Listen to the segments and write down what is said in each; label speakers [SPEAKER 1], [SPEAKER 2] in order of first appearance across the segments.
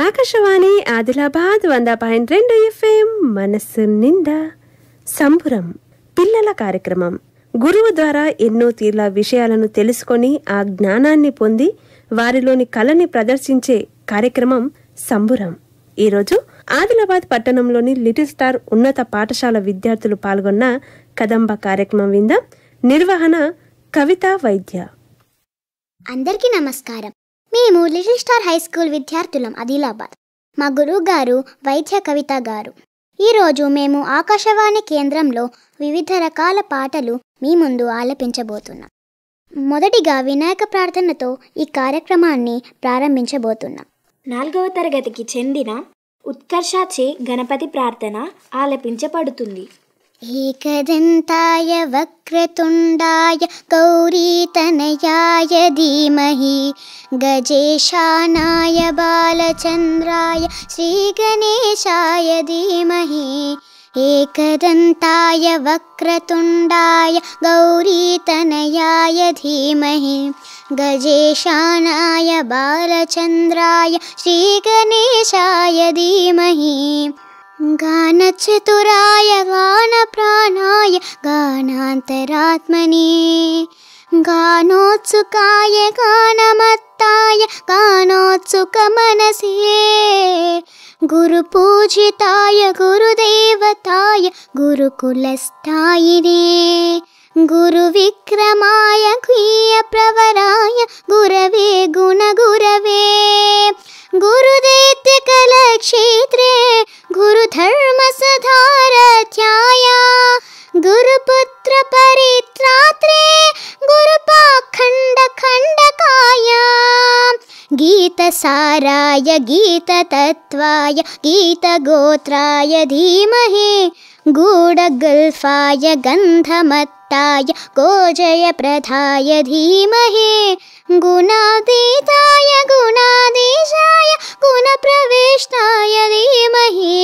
[SPEAKER 1] Akashvani Adilabad 100.2 FM మనస్సు నిండా సంబురం పిల్లల కార్యక్రమం. గురువు ద్వారా ఎన్నో తీర్ల విషయాలను తెలుసుకొని ఆ జ్ఞానాన్ని పొంది వారిలోని కళని ప్రదర్శించే కార్యక్రమం సంబురం. ఈరోజు ఆదిలాబాద్ పట్టణంలోని లిటిల్ స్టార్ ఉన్నత పాఠశాల విద్యార్థులు పాల్గొన్న కదంబ కార్యక్రమం వింద. నిర్వహణ కవిత వైద్య.
[SPEAKER 2] అందరికీ నమస్కారం. మేము లిటిల్ స్టార్ హై స్కూల్ విద్యార్థులం ఆదిలాబాద్. మా గురువు గారు వైద్య కవిత గారు. ఈరోజు మేము ఆకాశవాణి కేంద్రంలో వివిధ రకాల పాటలు మీ ముందు ఆలపించబోతున్నాం. మొదటిగా వినాయక ప్రార్థనతో ఈ కార్యక్రమాన్ని ప్రారంభించబోతున్నాం.
[SPEAKER 3] 4వ తరగతికి చెందిన ఉత్కర్షాచే గణపతి ప్రార్థన ఆలపించబడుతుంది.
[SPEAKER 2] ఏకదంతాయ వక్రతుండాయ గౌరీతనయాయ ధీమహి గజేశానాయ బాలచంద్రాయ శ్రీగణేశాయ ధీమహి. ఏకదంతాయ వక్రతుండాయ గౌరీతనయాయ ధీమహి గజేశానాయ బాలచంద్రాయ శ్రీగణేశాయ ధీమహి. గానచతురాయ గానప్రాణాయ గానాంతరాత్మనే గానోత్సుకాయ గానమత్తాయ గానోత్సుకమనసే గురుపూజితాయ గురుదేవతాయ గురుకులస్థాయినే గురువిక్రమాయ గుహ్యప్రవరాయ గురవే గుణగురవే గురుదైత్య కళాక్షేత్రే గురుధర్మసధారథ్యాయ గురుపుత్ర పరిత్రాత్రే గురుపాఖండ ఖండకాయ గీతసారాయ గీతతత్వాయ గీతగోత్రాయ ధీమహి గూఢగల్ఫాయ గంధమత్తాయ గోజయప్రదాయ ధీమహి గుణాతీతాయ గుణాధీశాయ గుణప్రవిష్టాయ ధీమహి.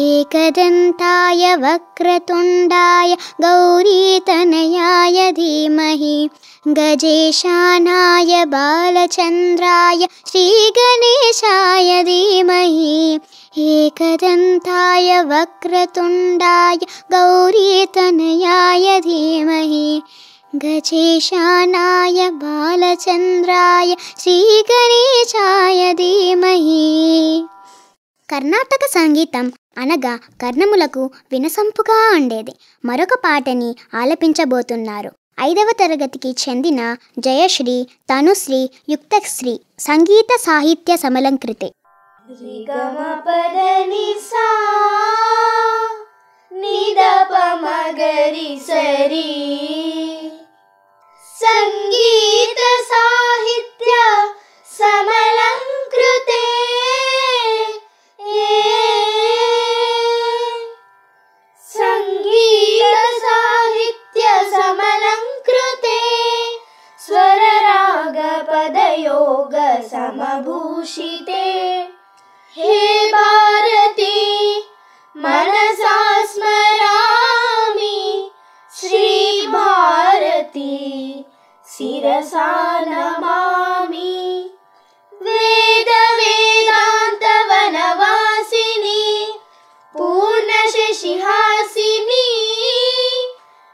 [SPEAKER 2] ఏకదంతాయ వక్రతుండాయ గౌరీతనయాయ ధీమహి గజేశానాయ బాలచంద్రాయ శ్రీగణేశాయ ధీమహి. ఏకదంతాయ వక్రతుండాయ గౌరీతనయాయ ధీమహి గజేశానాయ బాలచంద్రాయ శ్రీగణేశాయ ధీమహి. కర్ణాటక సంగీతం అనగా కర్ణములకు వినసొంపుగా ఉండేది. మరొక పాటని ఆలపించబోతున్నారు 5వ తరగతికి చెందిన జయశ్రీ, తనుశ్రీ, యుక్తశ్రీ సంగీత సాహిత్య సమలంకృతే.
[SPEAKER 3] సంగీత సాహిత్య సమలంకృతే సంగీత సాహిత్య సమలంకృతే స్వర రాగ పదయోగ సమభూషితే. హే భారతి మనసా స్మరామి శ్రీ భారతి శిరసా నమామి. వేద వేదాంత వనవాసిని పూర్ణ శశిహాసిని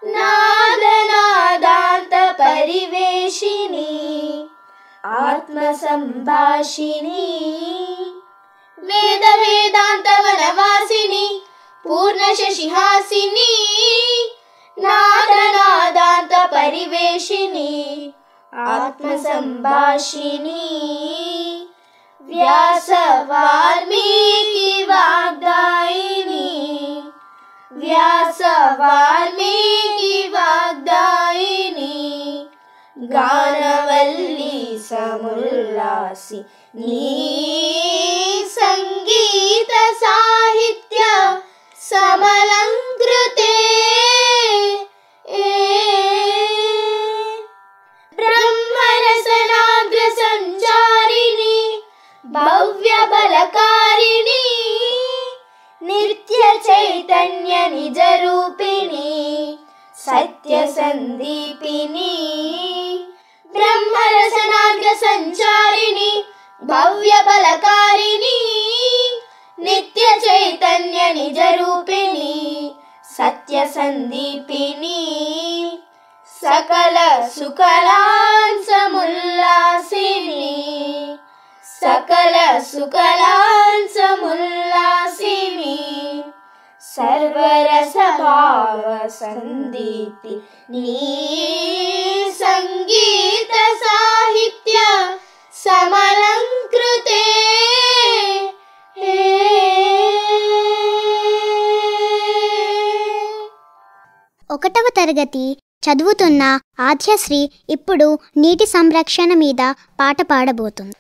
[SPEAKER 3] నాద నాదాంత పరివేషిని ఆత్మ సంభాషిని. వేద వేదాంత వనవాసిని పూర్ణ శశిహాసిని నాద నాదాంత పరివేషిని ఆత్మ సంభాషిని. వ్యాస వాల్మీకి వాగ్దాయిని వ్యాస వాల్మీకి వాగ్దాయిని గానవల్లి సముల్లాసి నీ సంగీత సాహిత్య సమలంకృతే. బ్రహ్మరసనాగ్ర సంచారిణి భవ్య బలకారిణి నిత్య చైతన్య నిజ రూపిణి సత్య సందీపిని. బ్రహ్మరసనాగ్ర సంచారిణి భవ్య బలకారిణి సందీపిని సకల సుకలాంసముల్లాసిని సకల సుకలాంసముల్లాసిని సర్వరస భావ సందీప్తి నీ సంగీత సాహిత్య సమలంకృతే
[SPEAKER 2] ఒకటవ తరగతి చదువుతున్న ఆద్యశ్రీ ఇప్పుడు నీటి సంరక్షణ మీద పాట పాడబోతుంది.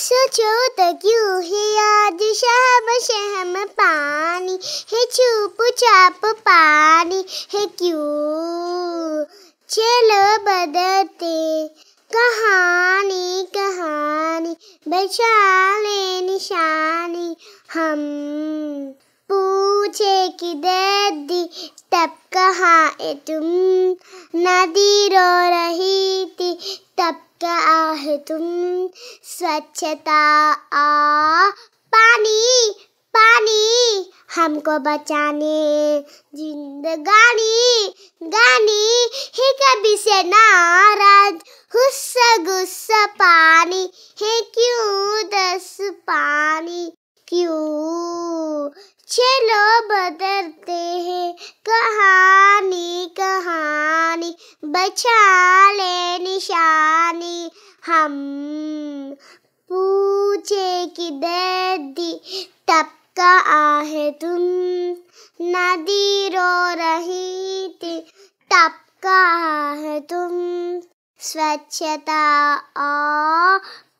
[SPEAKER 2] सोचो तो क्यों है आज शहम शहम पानी है चुप चाप पानी है क्यों चलो बदलते कहानी कहानी बचा ले निशानी हम पूछे कि दर्दी तब कहाँ है तुम नदी रो रही थी तब कहाँ है तुम स्वच्छता आ पानी पानी हमको बचाने जिंदगानी गानी है कभी से नाराज गुस्सा गुस्सा पानी है क्यों दस पानी क्यों चलो बदलते हैं कहानी कहानी बचा ले निशानी हम पूछे कि दर्दी तब कहाँ है तुम नदी रो रही थी तब कहाँ है तुम स्वच्छता और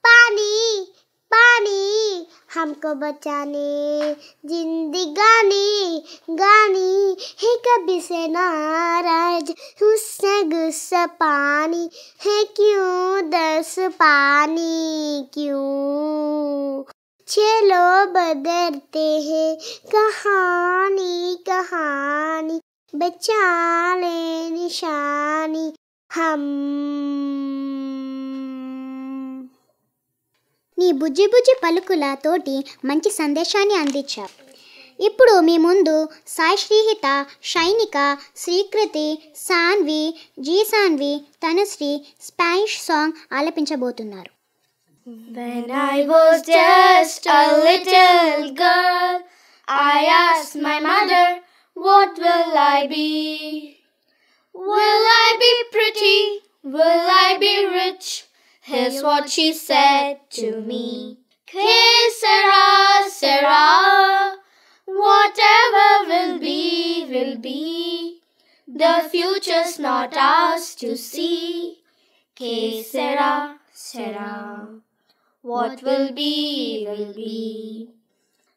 [SPEAKER 2] पानी पानी हमको बचाने जिंदगानी गानी है कभी से नाराज गुस्सा गुस्सा पानी है क्यों दस पानी क्यों चलो बदलते हैं कहानी कहानी बचा ले निशानी हम నీ బుజ్జి బుజ్జి పలుకుల తోటి మంచి సందేశాన్ని అందించావు. ఇప్పుడు మీ ముందు సాయి శ్రీహిత, షైనిక, శ్రీకృతి, సాన్వి, జీసాన్వి, తనుశ్రీ స్పానిష్ సాంగ్ ఆలపించబోతున్నారు.
[SPEAKER 3] When I was just a little girl, I asked my mother, what will I be? Will I be pretty? Will I be rich? Here's what she said to me. Que sera, sera, whatever will be, will be. The future's not ours to see. Que sera, sera, what will be, will be.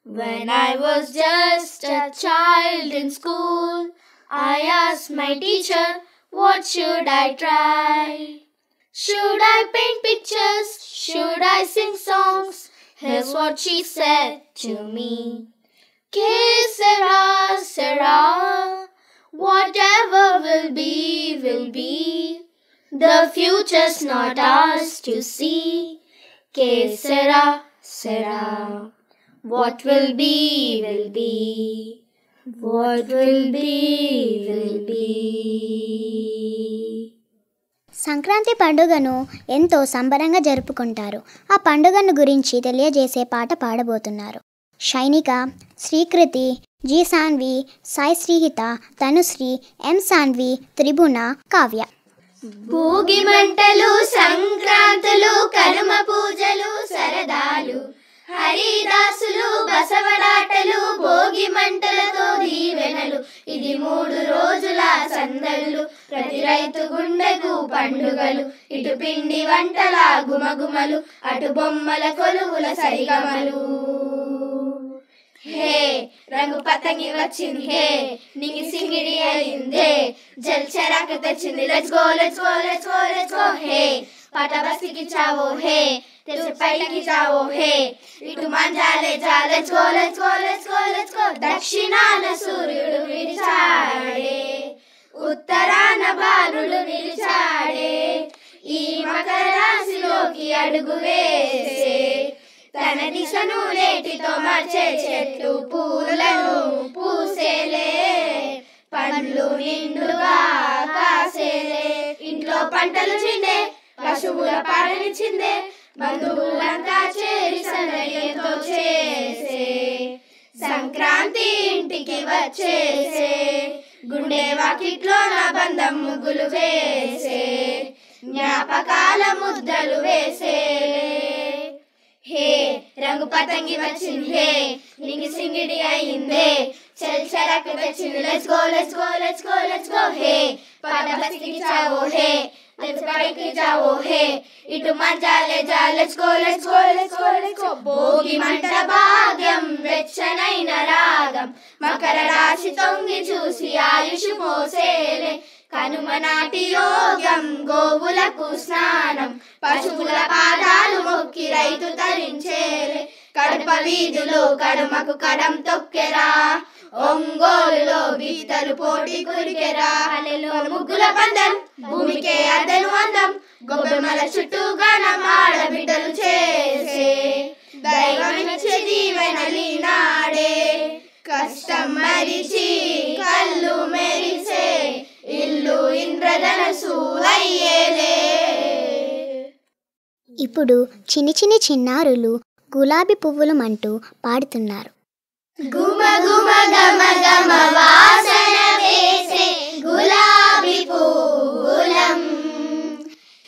[SPEAKER 3] When I was just a child in school, I asked my teacher, what should I try? Should I paint pictures? Should I sing songs? Here's what she said to me. Que sera, sera, whatever will be, will be. The future's not ours to see. Que sera, sera, what will be, will be. What will be, will be.
[SPEAKER 2] Sankranti పండుగను ఎంతో సంబరంగా జరుపుకుంటారు. ఆ పండుగను గురించి తెలియజేసే పాట పాడబోతున్నారు షైనిక, Srikriti, G Saanvi, Sai Sreehitha, Tanushree, ఎం సాన్వి, త్రిభువన, కావ్య.
[SPEAKER 3] భోగి మంటలు, సంక్రాంతులు, కనుమ పూజలు, సరదాలు, హరిదాసులు, బసవడాటలు, భోగి మంటలతో దీవెనలు, ఇది 3 రోజుల సందళ్ళు, ప్రతి రైతు గుండెకు పండుగలు, ఇటు పిండి వంటల గుమగుమలు, అటు బొమ్మల కొలువుల సరిగమలు. హే రంగు పతంగి వచ్చింది, హే నీకు సింగిడి అయిందే, జల్ చరాక తెచ్చింది, let's go let's go let's go let's go. హే పాట బస్తికి చావో, హే తెచ్చి పైకి చావో, హే ఇటు మంజాలే జా, let's go let's go let's go let's go. దక్షిణాన సూర్యుడు విడిచాడే, ఉత్తరాన భానుడు నిలిచాడే, ఈ మకర రాశిలోకి అడుగు వేసే తన దిశను నేటితో మార్చే చెట్లు పూలను పూసేలే, పండ్లు నిండుగా కాసేలే, ఇంట్లో పంటలు చిందే, పశువుల పాలనిచ్చిందే, బంధువులంతా చేరి సందడితో చేసే, సంక్రాంతి ఇంటికి వచ్చేసే, గుండె వాకిట్లో నా బంధం ముగ్గులు వేసే, జ్ఞాపకాల ముద్దలు వేసే. హే రంగు పతంగి వచ్చిందే, రింగి సింగిడి అయిందే, చల్ చరకు వచ్చింది, let's go let's go let's go let's go. హే పాట బస్తికి చావో, హే పైకి జావో, హే ఇటు మంచాలే జా, let's go let's go let's go let's go. Bhogi మంట భాగ్యం వెచ్చనైన రాగం, మకర రాశి తొంగి చూసి ఆయుషు మోసేలే, కనుమ నాటి యోగం గోవులకు స్నానం, పశువుల పాదాలు మొక్కి రైతు తరించేలే, కడప వీధులు కడుమకు కడం తొక్కెరా, ఒంగోలులో బీతలు పోటీ కురికెరా, ముగ్గుల పందెం భూమికే అదను అందం, గొబ్బెమ్మల చుట్టూ గానం ఆడబిడ్డలు చేసే, దైవమిచ్చే దీవెనలి నాడే, కష్టం మరిచి కళ్ళు మెరిసే, ఇల్లు ఇంద్రధనసు అయ్యేలే.
[SPEAKER 2] ఇప్పుడు చిన్ని చిన్ని చిన్నారులు గులాబీ పువ్వులు అంటూ పాడుతున్నారు.
[SPEAKER 3] గుమ గుమ గమ గమ వాసన వేసే గులాబీ పువ్వులం,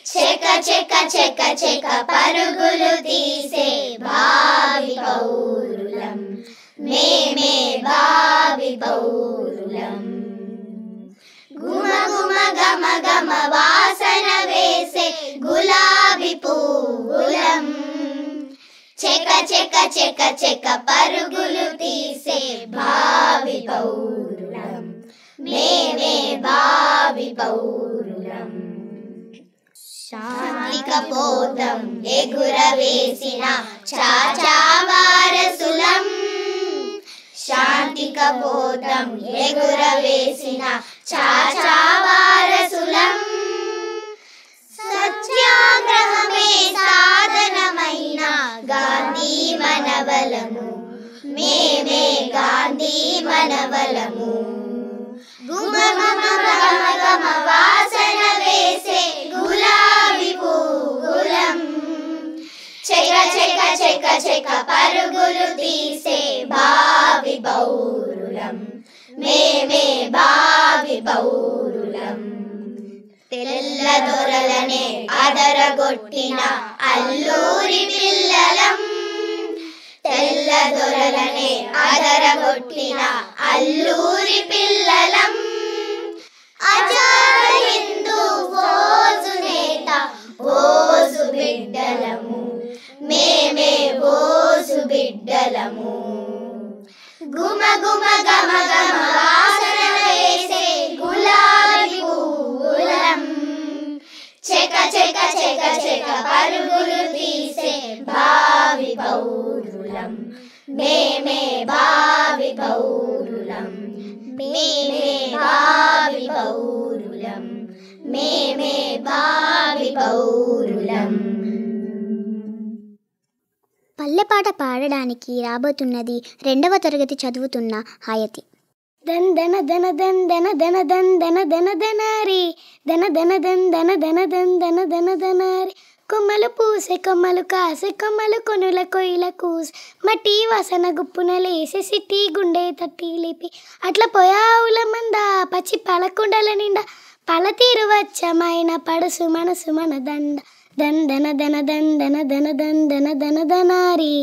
[SPEAKER 3] చెక చెక చెక చెక పరుగులు తీసే భావి పౌరులం, మేమే భావి పౌరులం. గుమ గుమ గమ గమ వాసన వేసే గులాబీ పువ్వులం, చెక చెక చెక చెక పరుగులు తీసే భావి పౌరులం, మేమే భావి పౌరులం. శాంతిక పోతం ఎగురవేసిన చాచా వారసులం, శాంతిక పోతం ఎగురవేసిన చాచా వారసులం, సత్యాగ్రహమే సాధనమైన గాంధీ మనవలము, మేమే గాంధీ మనవలము. గుమ గుమ గమ గమ వాసన వేసే గులాబీ పువ్వులం, చెక చెక చెక చెక పరుగులు తీసే భావి పౌరులం, మేమే భావి పౌరులం. తెల్ల దొరలనే అదరగొట్టిన అల్లూరి పిల్లలం, తెల్ల దొరలనే అదరగొట్టిన అల్లూరి పిల్లలం, ఆజాద్ హిందూ ఫౌజు నేత బోసు బిడ్డలము, మేమే బోసు బిడ్డలము. గుమ గుమ గమ గమ వాసన వేసే గులాబీ పువ్వులం, చెక చెక చెక చెక పరుగులు తీసే భావి పౌరులం, మేమే భావి పౌరులం, మేమే భావి పౌరులం, మేమే భావి పౌరులం.
[SPEAKER 2] పల్లెపాట పాడడానికి రాబోతున్నది 2వ తరగతి చదువుతున్న హాయతి. దన్ దన దన దన్ దన దన దన్ దన దన దనారి, దన దన దన్ దన దన దన్ దన దన దనారి, కొమ్మలు పూసే కొమ్మలు కాసే కొమ్మలు కొనుల కొయ్యల కూసి, మట్టి వాసన గుప్పున లేసే సిట్టి గుండె తట్టి లేపి, అట్లా పోయావుల మంద పచ్చి పలకుండల నిండా, పలతీరు వచ్చమైన పడుసు మనసు మన దండ, దన్ దన దన దన్ దన దన దన్ దన దన దనారి,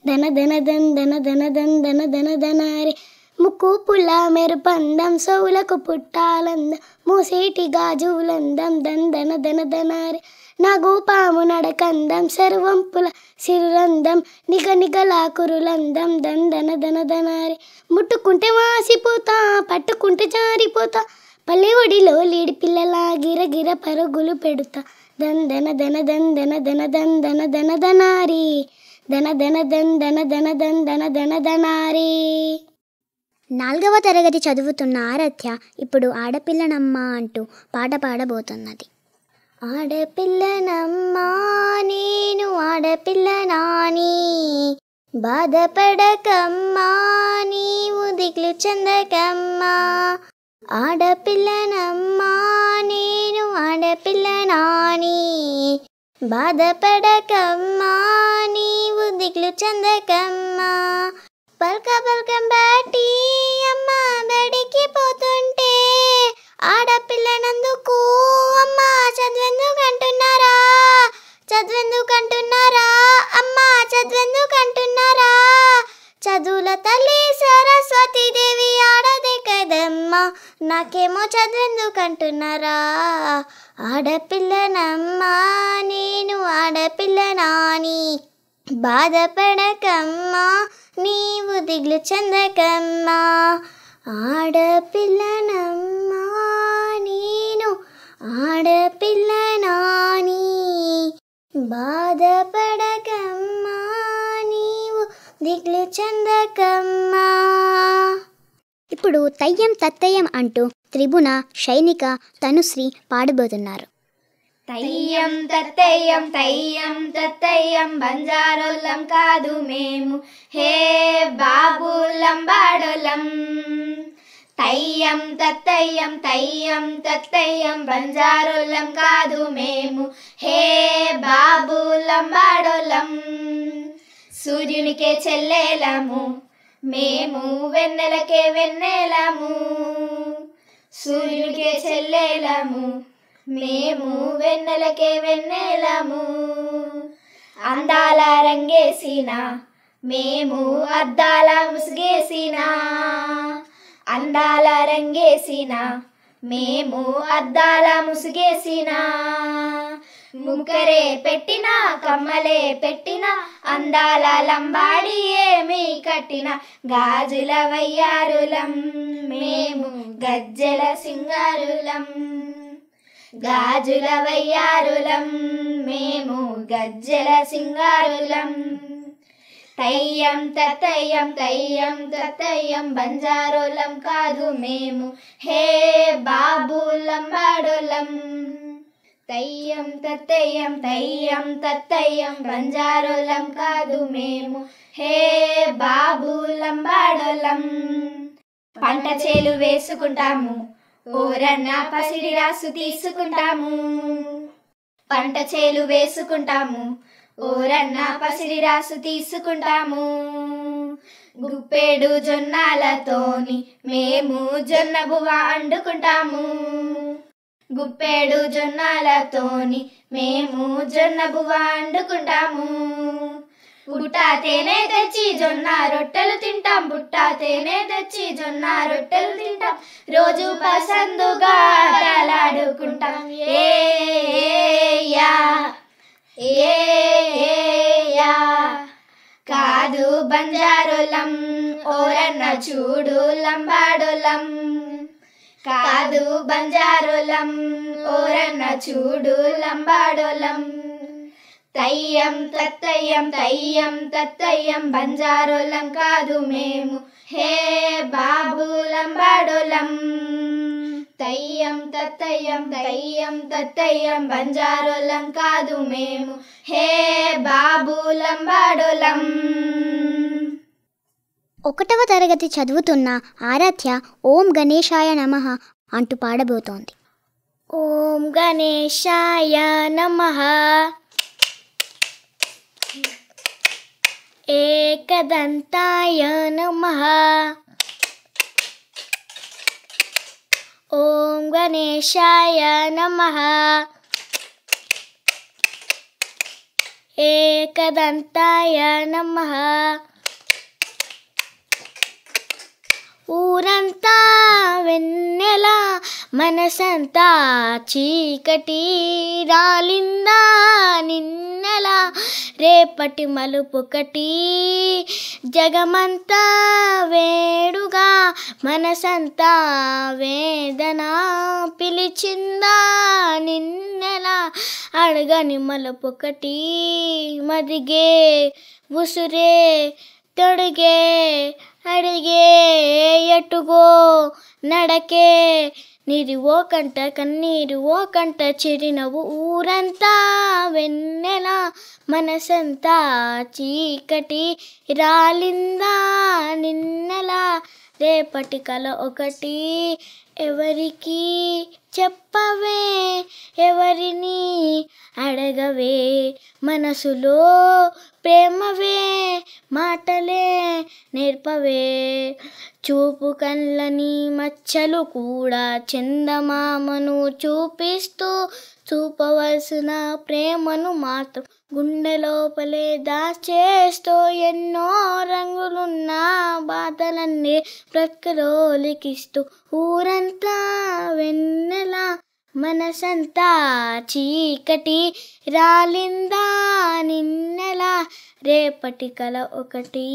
[SPEAKER 2] దన దన దన్ దన దన దన్ దన దన దనారి, ముక్కు పుల్ల మెరుపందం సౌలకు పుట్టాలందం, మూసేటి గాజులందం, దన్ దన దన దనారి, నాగు పాము నడకందం సర్వంపుల సిరులందం, నిగ నిగలాకురులందం, దన్ దన దన దనారి, ముట్టుకుంటే వాసిపోతా పట్టుకుంటే జారిపోతా, పల్లె ఒడిలో లేడి పిల్లల గిరగిర పరుగులు పెడుతా, దన్ దన దన దన్ దన దన దన్ దన దన దనారి, దన దన దన్ దన దన దన్ దన దన దనారి. 4వ తరగతి చదువుతున్న ఆరాధ్య ఇప్పుడు ఆడపిల్లనమ్మ అంటూ పాట పాడబోతున్నది. ఆడపిల్లనమ్మా నేను ఆడ ఆడపిల్ల నాని బాధపడకమ్మా నీవు దిగులు చెందకమ్మా ఆడపిల్లనమ్మా నేను ఆడపిల్ల నాని బాధపడకమ్మా నీవు దిగులు చెందకమ్మా పల్క పల్కం బాటి అమ్మ బడికి పోతుంటే ఆడపిల్లనందుకు అమ్మ చదువెందుకంటున్నారా అమ్మ చదువెందుకంటున్నారా చదువుల తల్లి సరస్వతీదేవి ఆడదే కదమ్మా నాకేమో చదువెందుకంటున్నారా ఆడపిల్లనమ్మా నేను ఆడపిల్ల నాని బాధపడకమ్మా నీవు దిగులు చెందకమ్మా ఆడపిల్లనమ్మా నేను ఆడపిల్ల నాని బాధపడకమ్మా నీవు దిగులు చెందకమ్మా. ఇప్పుడు తయ్యం తత్తయ్యం అంటూ త్రిభున, శైనిక, తనుశ్రీ పాడబోతున్నారు.
[SPEAKER 3] తయ్యం తత్తయ్యం తయ్యం తత్తయ్యం బంజారోళ్ళం కాదు మేము హే బాబులం బాడోలం తయ్యం తత్తయ్యం తయ్యం తత్తయ్యం బంజారోళ్ళం కాదు మేము హే బాబులం బాడోలం సూర్యునికే చెల్లేలము మేము వెన్నెలకే వెన్నెలము సూర్యునికే చెల్లేలము మేము వెన్నెలకే వెన్నెలము అందాల రంగేసిన మేము అద్దాల ముసుగేసిన అందాల రంగేసిన మేము అద్దాల ముసుగేసిన ముక్కరే పెట్టిన కమ్మలే పెట్టిన అందాల లంబాడి ఏమి కట్టిన గాజుల వయ్యారులం మేము గజ్జెల సింగారులం గాజుల వయ్యారులం మేము గజ్జెల సింగారులం తయ్యం తత్తయ్యం తయ్యం తత్తయ్యం బంజారోలం కాదు మేము హే బాబులం బాడోలం తయ్యం తత్తయ్యం తయ్యం తత్తయ్యం బంజారోలం కాదు మేము హే బాబులం బాడోలం పంట చేలు వేసుకుంటాము ఓరన్న పసిడి రాసు తీసుకుంటాము పంట చేలు వేసుకుంటాము ఓరన్న పసిడి రాసు తీసుకుంటాము గుప్పెడు జొన్నాలతోని మేము జొన్న బువ్వ వండుకుంటాము గుప్పెడు జొన్నాలతోని మేము జొన్న బువ్వ వండుకుంటాము బుట్టా తేనె తెచ్చి జొన్న రొట్టెలు తింటాం బుట్టా తేనె తెచ్చి జొన్న రొట్టెలు తింటాం రోజు పసందుగా ఆటలాడుకుంటాం ఏ యా కాదు బంజారోలం ఓరన్న చూడు లంబాడోలం కాదు బంజారోలం ఓరన్న చూడు లంబాడోలం తయ్యం తత్తయ్యం తయ్యం తత్తయ్యం బంజారోలం కాదు మేము హే బాబులం బాడోలం తయ్యం తత్తయ్యం తయ్యం తత్తయ్యం బంజారోలం కాదు మేము హే బాబులం బాడోలం.
[SPEAKER 2] 1వ తరగతి చదువుతున్న ఆరాధ్య ఓం గణేశాయ నమః అంటూ పాడబోతోంది. ఓం గణేశాయ నమః ఏకదంతాయ నమః ఓం గణేశాయ నమః ఏకదంతాయ నమః ఊరంతా వెన్నెల మనసంతా చీకటి రాలిందా నిన్నెల రేపటి మలుపుకటి జగమంతా వేడుగా మనసంతా వేదన పిలిచిందా నిన్నెల అడగని మలుపుకటి మదిగే ఉసురే
[SPEAKER 3] తొడిగే అడిగే ఎట్టుగో నడకే నిరువో కంట కన్నీరు ఓ కంట చిరినవు ఊరంతా వెన్నెల మనసంతా చీకటి రాలిందా నిన్నెలా రేపటి కల ఒకటి ఎవరికి చెప్పవే ఎవరిని అడగవే మనసులో ప్రేమవే మాటలే నేర్పవే చూపు కళ్ళని మచ్చలు కూడా చందమామను చూపిస్తూ చూపవలసిన ప్రేమను మాత్రం గుండె లోపలే దాచేస్తూ ఎన్నో రంగులున్న బాధలన్నీ బ్రతుకులో లిఖిస్తూ ఊరంతా వెన్నెల మనసంతా చీకటి రాలిందా నిన్నెలా రేపటి కల ఒకటి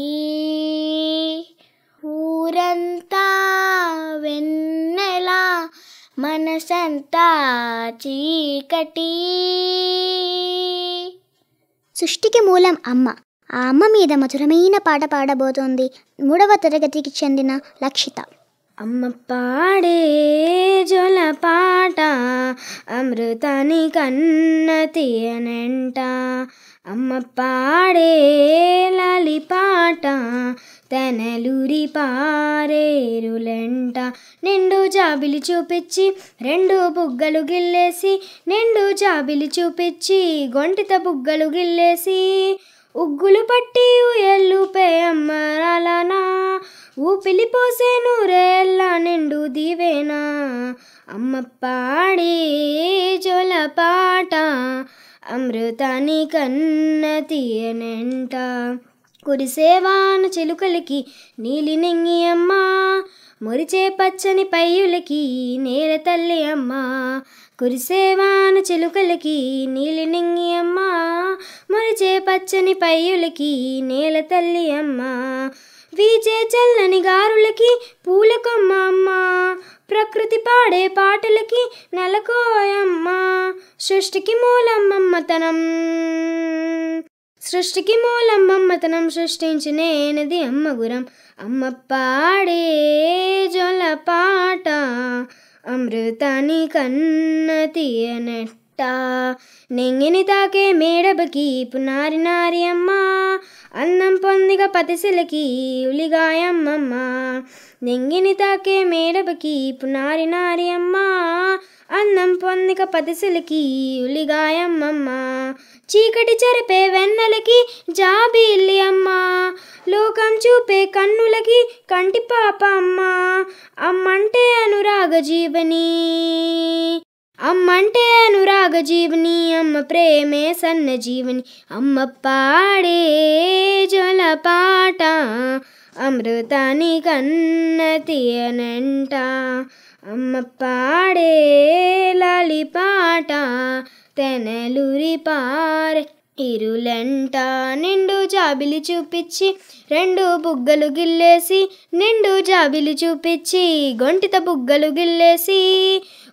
[SPEAKER 3] ఊరంతా వెన్నెల మనసంతా చీకటి.
[SPEAKER 2] సృష్టికి మూలం అమ్మ. ఆ అమ్మ మీద మధురమైన పాట పాడబోతోంది 3వ తరగతికి చెందిన లక్షిత.
[SPEAKER 3] అమ్మ పాడే జొల పాట అమృతాని కన్న తీయనంట. అమ్మ పాడే లాలి పాట తనలూరి పారేరులంట. నిండు జాబిలి చూపించి 2 బుగ్గలు గిల్లేసి నిండు జాబిలి చూపించి గొంటిత బుగ్గలు గిల్లేసి ఉగ్గులు పట్టి ఉయ్యల్లుపే అమ్మరాలనా ఊపిలి పోసే నూరేళ్ళ నిండు దీవేనా. అమ్మ పాడే జొల పాట అమృతాని కన్న తీయనంట. కురిసేవాన చిలుకలకి నీలి నెంగి అమ్మ మురిచే పచ్చని పయ్యులకి నేల తల్లి అమ్మ. కురిసేవాన చిలుకలకి నీలి నెంగి అమ్మ మురిచే పచ్చని పయ్యులకి నేల తల్లి అమ్మ. వీచే చల్లని గారులకి పూల కొమ్మ అమ్మ ప్రకృతి పాడే పాటలకి నెలకోయమ్మ. సృష్టికి మూలం మమ్మతనం సృష్టికి మూలం మమ్మతనం సృష్టించినేనది అమ్మ గురం. అమ్మ పాడే జొల పాట అమృతాని కన్న తీయనట్ట. నెంగిని తాకే మేడబకి పునారి నారి అమ్మ అన్నం పొందిగ పతిసలకి ఉలిగాయమ్మమ్మ. నెంగిని తాకే మేడబకి పునారి నారి అమ్మ అన్నం పొందిక పతిసలకి ఉలిగాయమ్మమ్మ. చీకటి చెరపే వెన్నెలకి జాబిల్లి అమ్మ లోకం చూపే కన్నులకి కంటి పాప అమ్మ. అమ్మంటే అనురాగ జీవని అమ్మంటే అనురాగ జీవని అమ్మ ప్రేమే సన్న జీవని. అమ్మ పాడే జొల పాట అమృతాని కన్న తీయనంట. అమ్మ పాడే లాలి పాట తెనలూరి పారే ఇరులంట. నిండు జాబిలి చూపించి 2 బుగ్గలు గిల్లేసి నిండు జాబిలి చూపించి గొంటిత బుగ్గలు గిల్లేసి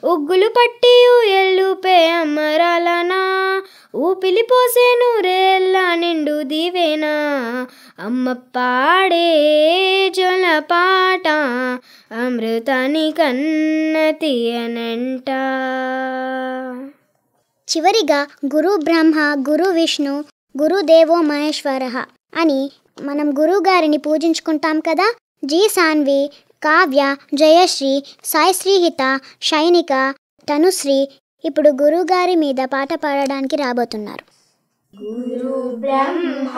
[SPEAKER 3] ఉగ్గులు పట్టి ఉయ్యల్లుపే అమ్మరాలనా ఊపిలి పోసే నూరేళ్ళ నిండు దీవేనా. అమ్మ పాడే జొల పాట అమృతాని కన్న తీయనంట.
[SPEAKER 2] చివరిగా గురు బ్రహ్మ గురు విష్ణు గురుదేవో మహేశ్వరః అని మనం గురువుగారిని పూజించుకుంటాం కదా. జి సాన్వి, కావ్య, జయశ్రీ, సాయి శ్రీహిత, శైనిక, తనుశ్రీ ఇప్పుడు గురువుగారి మీద పాట పాడడానికి రాబోతున్నారు.
[SPEAKER 3] గురు బ్రహ్మ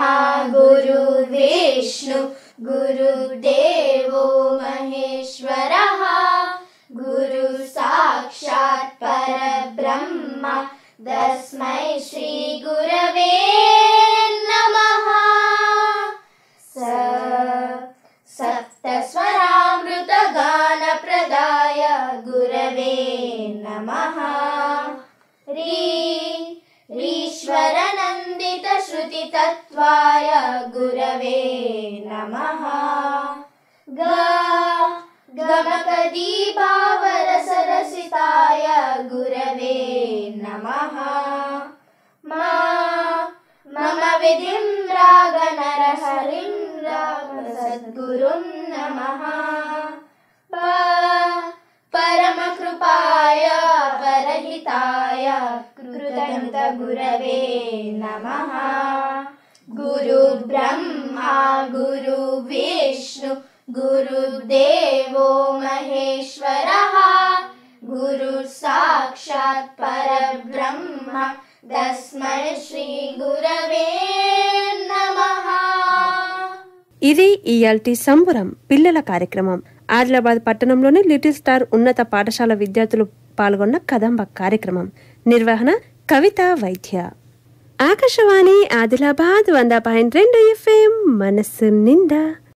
[SPEAKER 3] గురు విష్ణు గురుదేవో మహేశ్వరః గురు సాక్షాత్ పరబ్రహ్మ తస్మై శ్రీ గురవే నమః. సప్తస్వరామృత గాన ప్రదాయ గురవే నమః. రీశ్వర నందిత శృతి తత్వాయ గురవే నమః. గమకదీపావరసరసితాయ గురవే నమః. మమ విధిం రాగ నరహరిం రాగ सद्गुरुं नमः परमकृपाय परहिताय कृतज्ञतगुरवे नमः गुरुब्रह्मा गुरुविष्णु गुरुदेवो महेश्वरः गुरुसाक्षात् परब्रह्म तस्मै శ్రీ గురవే నమః.
[SPEAKER 1] ఇది ఇయాల్టి సంబురం పిల్లల కార్యక్రమం. ఆదిలాబాద్ పట్టణంలోని లిటిల్ స్టార్ ఉన్నత పాఠశాల విద్యార్థులు పాల్గొన్న కదంబ కార్యక్రమం. నిర్వహణ కవిత వైద్య. ఆకాశవాణి ఆదిలాబాద్ 100.2 FM మనస్సు నిండా.